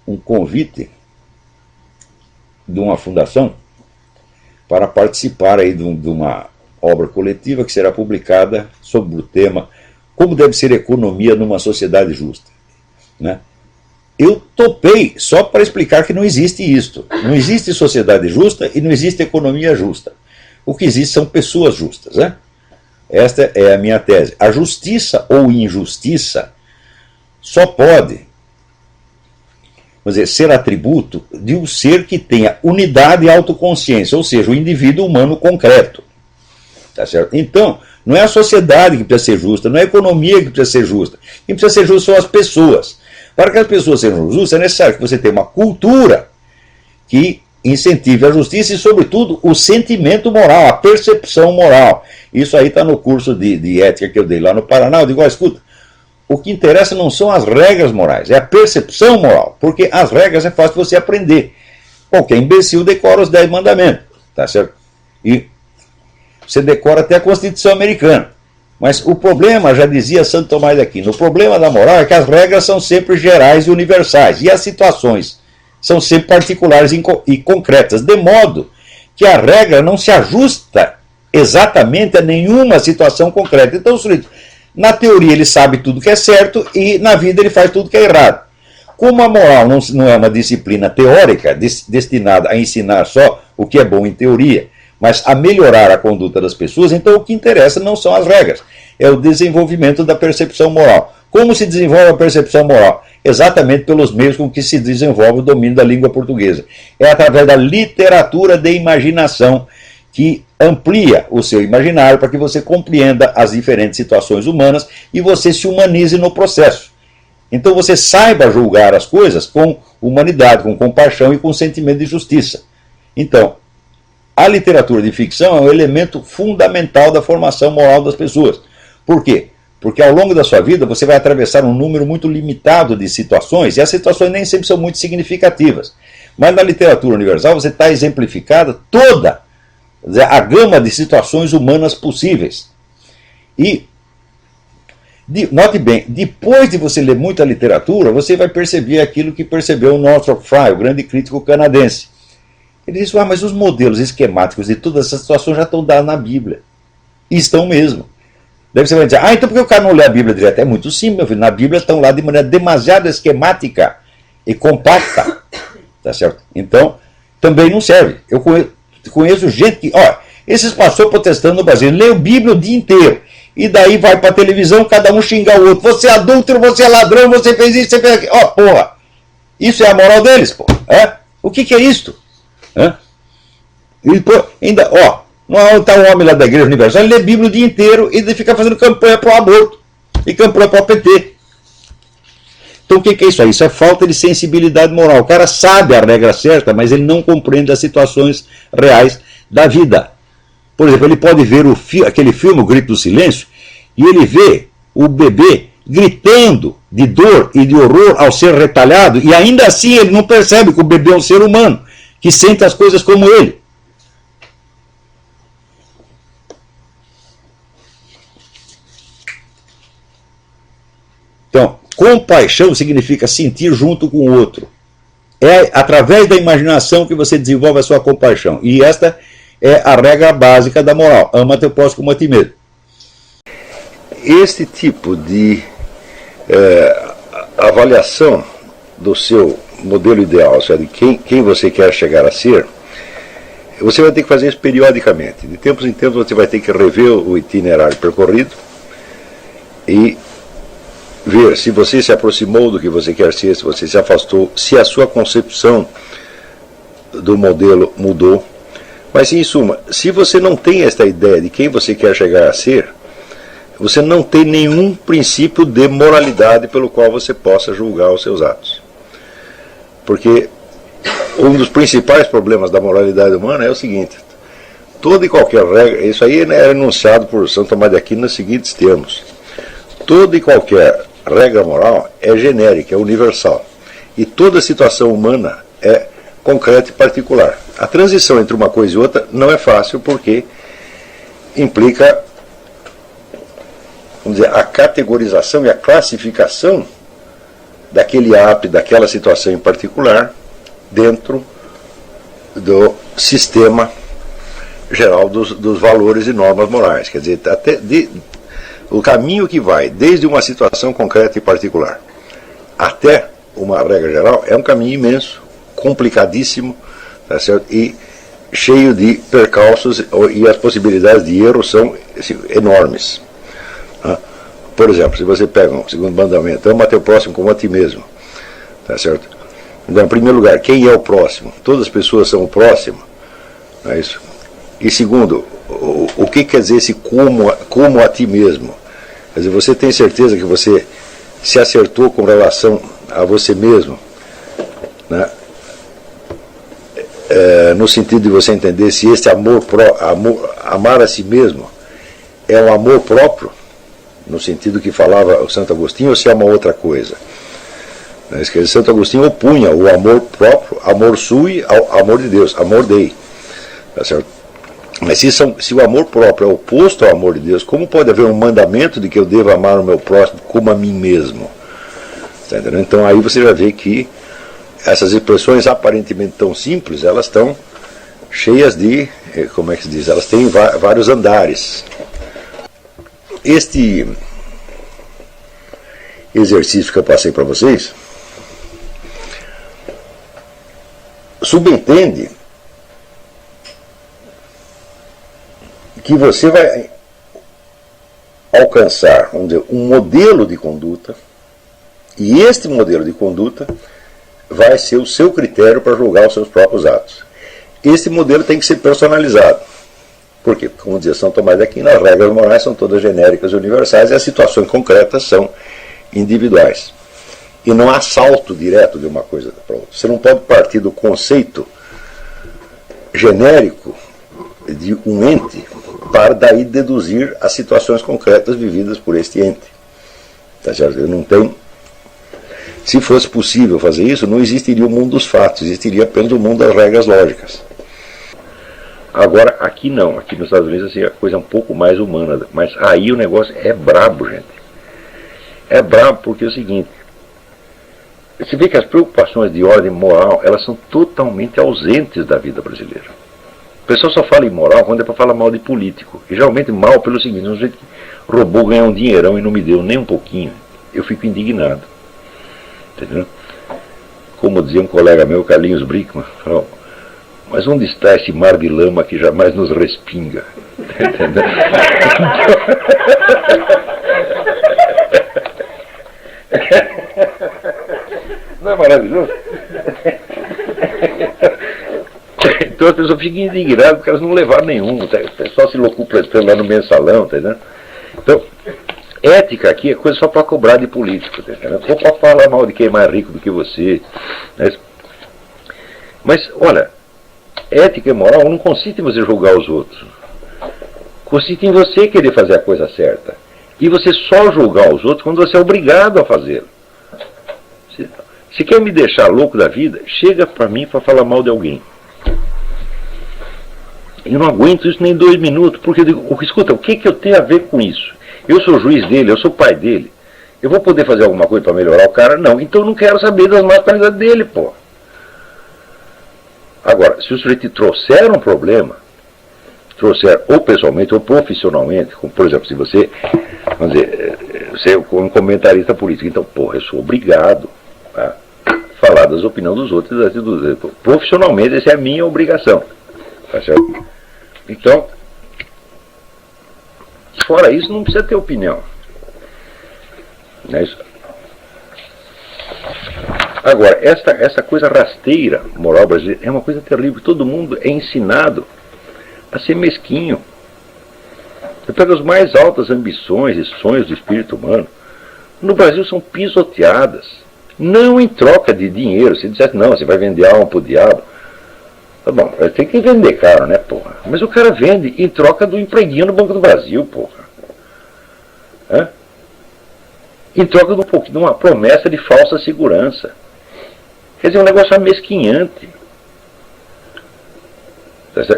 um convite de uma fundação para participar aí de uma obra coletiva que será publicada sobre o tema Como deve ser a economia numa sociedade justa, né? Eu topei só para explicar que não existe isto. Não existe sociedade justa e não existe economia justa. O que existe são pessoas justas, né? Esta é a minha tese. A justiça ou injustiça só pode, vamos dizer, ser atributo de um ser que tenha unidade e autoconsciência, ou seja, o indivíduo humano concreto. Tá certo? Então, não é a sociedade que precisa ser justa, não é a economia que precisa ser justa. Quem precisa ser justo são as pessoas. Para que as pessoas sejam justas, é necessário que você tenha uma cultura que incentive a justiça e, sobretudo, o sentimento moral, a percepção moral. Isso aí está no curso de ética que eu dei lá no Paraná. Eu digo, escuta, o que interessa não são as regras morais, é a percepção moral, porque as regras é fácil você aprender. Qualquer imbecil decora os 10 mandamentos, tá certo? E você decora até a Constituição Americana. Mas o problema, já dizia Santo Tomás de Aquino, o problema da moral é que as regras são sempre gerais e universais, e as situações são sempre particulares e concretas, de modo que a regra não se ajusta exatamente a nenhuma situação concreta. Então, o sujeito, na teoria, ele sabe tudo que é certo e na vida ele faz tudo que é errado. Como a moral não é uma disciplina teórica destinada a ensinar só o que é bom em teoria, mas a melhorar a conduta das pessoas, então o que interessa não são as regras, é o desenvolvimento da percepção moral. Como se desenvolve a percepção moral? Exatamente pelos meios com que se desenvolve o domínio da língua portuguesa. É através da literatura de imaginação que amplia o seu imaginário para que você compreenda as diferentes situações humanas e você se humanize no processo. Então você saiba julgar as coisas com humanidade, com compaixão e com sentimento de justiça. Então, a literatura de ficção é um elemento fundamental da formação moral das pessoas. Por quê? Porque ao longo da sua vida você vai atravessar um número muito limitado de situações, e as situações nem sempre são muito significativas. Mas na literatura universal você está exemplificada toda a gama de situações humanas possíveis. E, note bem, depois de você ler muita literatura, você vai perceber aquilo que percebeu o Northrop Frye, o grande crítico canadense. Ele disse, mas os modelos esquemáticos de todas essas situações já estão dados na Bíblia. E estão mesmo. Daí você vai dizer, então por que o cara não lê a Bíblia direto? É muito simples, meu filho. Na Bíblia estão lá de maneira demasiado esquemática e compacta. Tá certo? Então, também não serve. Eu conheço gente que, esses pastores protestando no Brasil, lê a Bíblia o dia inteiro. E daí vai para a televisão, cada um xinga o outro. Você é adúltero, você é ladrão, você fez isso, você fez aquilo. Porra. Isso é a moral deles, pô. O que é isto? E, pô, ainda, não está um homem lá da Igreja Universal, ele lê a Bíblia o dia inteiro e fica fazendo campanha para o aborto e campanha para o PT. Então o que é isso aí? Isso é falta de sensibilidade moral. O cara sabe a regra certa, mas ele não compreende as situações reais da vida. Por exemplo, ele pode ver aquele filme, O Grito do Silêncio, e ele vê o bebê gritando de dor e de horror ao ser retalhado, e ainda assim ele não percebe que o bebê é um ser humano, que sente as coisas como ele. Então, compaixão significa sentir junto com o outro. É através da imaginação que você desenvolve a sua compaixão. E esta é a regra básica da moral. Ama teu próximo como a ti mesmo. Este tipo de avaliação do seu modelo ideal, ou seja, de quem você quer chegar a ser, você vai ter que fazer isso periodicamente. De tempos em tempos você vai ter que rever o itinerário percorrido e ver se você se aproximou do que você quer ser, se você se afastou, se a sua concepção do modelo mudou. Mas, em suma, se você não tem esta ideia de quem você quer chegar a ser, você não tem nenhum princípio de moralidade pelo qual você possa julgar os seus atos. Porque um dos principais problemas da moralidade humana é o seguinte: toda e qualquer regra, isso aí era enunciado por Santo Tomás de Aquino nos seguintes termos: toda e qualquer regra moral é genérica, é universal. E toda situação humana é concreta e particular. A transição entre uma coisa e outra não é fácil porque implica, vamos dizer, a categorização e a classificação daquele ato e daquela situação em particular dentro do sistema geral dos valores e normas morais. Quer dizer, o caminho que vai desde uma situação concreta e particular até uma regra geral é um caminho imenso, complicadíssimo, tá certo? E cheio de percalços, e as possibilidades de erro são enormes. Por exemplo, se você pega um segundo mandamento, ama teu próximo como a ti mesmo, tá certo? Então, em primeiro lugar, quem é o próximo? Todas as pessoas são o próximo, não é isso? E segundo, o que quer dizer esse como a ti mesmo? Quer dizer, você tem certeza que você se acertou com relação a você mesmo, né? No sentido de você entender se este amar a si mesmo é um amor próprio, no sentido que falava o Santo Agostinho, ou se é uma outra coisa. Quer dizer, Santo Agostinho opunha o amor próprio, amor sui, ao amor de Deus, amor dei. Tá certo? Mas se o amor próprio é oposto ao amor de Deus, como pode haver um mandamento de que eu devo amar o meu próximo como a mim mesmo? Tá entendendo? Então aí você já vê que essas expressões aparentemente tão simples, elas estão cheias de, como é que se diz, elas têm vários andares. Este exercício que eu passei para vocês subentende que você vai alcançar, vamos dizer, um modelo de conduta, e este modelo de conduta vai ser o seu critério para julgar os seus próprios atos. Este modelo tem que ser personalizado. Por quê? Porque, como dizia São Tomás de Aquino, as regras morais são todas genéricas e universais e as situações concretas são individuais. E não há salto direto de uma coisa para outra. Você não pode partir do conceito genérico de um ente para daí deduzir as situações concretas vividas por este ente. Tá certo? Não tem. Se fosse possível fazer isso, não existiria o mundo dos fatos, existiria apenas o mundo das regras lógicas. Agora, aqui não, aqui nos Estados Unidos assim, a coisa é um pouco mais humana, mas aí o negócio é brabo, gente. É brabo porque é o seguinte, você vê que as preocupações de ordem moral, elas são totalmente ausentes da vida brasileira. O pessoal só fala em moral quando é para falar mal de político, e geralmente mal pelo seguinte, um jeito que roubou, ganhar um dinheirão e não me deu nem um pouquinho, eu fico indignado. Entendeu? Como dizia um colega meu, Carlinhos Brickman, falou, mas onde está esse mar de lama que jamais nos respinga? Entendeu? Não é maravilhoso? Então as pessoas ficam indignadas porque elas não levaram nenhum. O pessoal se locuplestando lá no mensalão, entendeu? Então, ética aqui é coisa só para cobrar de político, entendeu? Ou para falar mal de quem é mais rico do que você. Mas, olha, ética e moral não consiste em você julgar os outros. Consiste em você querer fazer a coisa certa. E você só julgar os outros quando você é obrigado a fazê-lo. Se quer me deixar louco da vida, chega para mim para falar mal de alguém. Eu não aguento isso nem 2 minutos, porque eu digo, escuta, o que eu tenho a ver com isso? Eu sou juiz dele, eu sou pai dele. Eu vou poder fazer alguma coisa para melhorar o cara? Não. Então eu não quero saber das más qualidades dele, pô. Agora, se o sujeito trouxer um problema, trouxer ou pessoalmente ou profissionalmente, como, por exemplo, se você, vamos dizer, você é um comentarista político, então, porra, eu sou obrigado a falar das opiniões dos outros, das atitudes. Profissionalmente, essa é a minha obrigação. Tá certo? Então, fora isso, não precisa ter opinião. Não é isso? Agora, essa coisa rasteira, moral brasileira, é uma coisa terrível. Todo mundo é ensinado a ser mesquinho. Você pega as mais altas ambições e sonhos do espírito humano, no Brasil são pisoteadas. Não em troca de dinheiro. Se dissesse, não, você vai vender alma pro diabo. Tá bom, tem que vender caro, né, porra? Mas o cara vende em troca do empreguinho no Banco do Brasil, porra. Hã? Em troca de uma promessa de falsa segurança. Quer dizer, um negócio amesquinhante.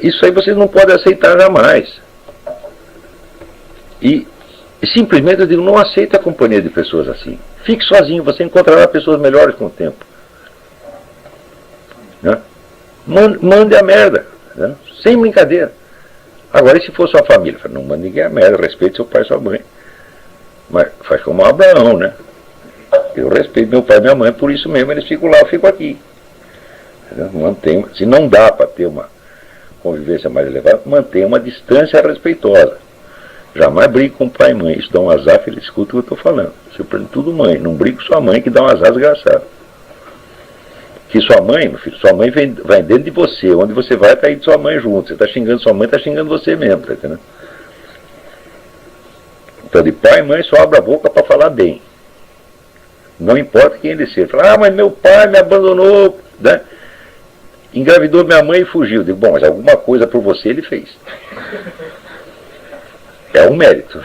Isso aí vocês não podem aceitar jamais. E simplesmente eu digo, não aceita a companhia de pessoas assim. Fique sozinho, você encontrará pessoas melhores com o tempo. Né? Mande a merda, né? Sem brincadeira. Agora, e se for sua família? Não mande ninguém a merda, respeite seu pai e sua mãe. Mas faz como Abraão, né? Eu respeito meu pai e minha mãe, por isso mesmo eles ficam lá, eu fico aqui. Mantenha, se não dá para ter uma convivência mais elevada, mantenha uma distância respeitosa. Jamais brigue com pai e mãe. Isso dá um azar, filho, escuta o que eu estou falando. Você prende tudo mãe. Não brigue com sua mãe, que dá um azar desgraçado. Que sua mãe, meu filho, sua mãe vai dentro de você. Onde você vai, está aí de sua mãe junto. Você está xingando sua mãe, está xingando você mesmo, tá entendendo? Então, de pai e mãe, só abre a boca para falar bem. Não importa quem ele seja. Fala, mas meu pai me abandonou, né? Engravidou minha mãe e fugiu. Eu digo, bom, mas alguma coisa por você ele fez. É um mérito.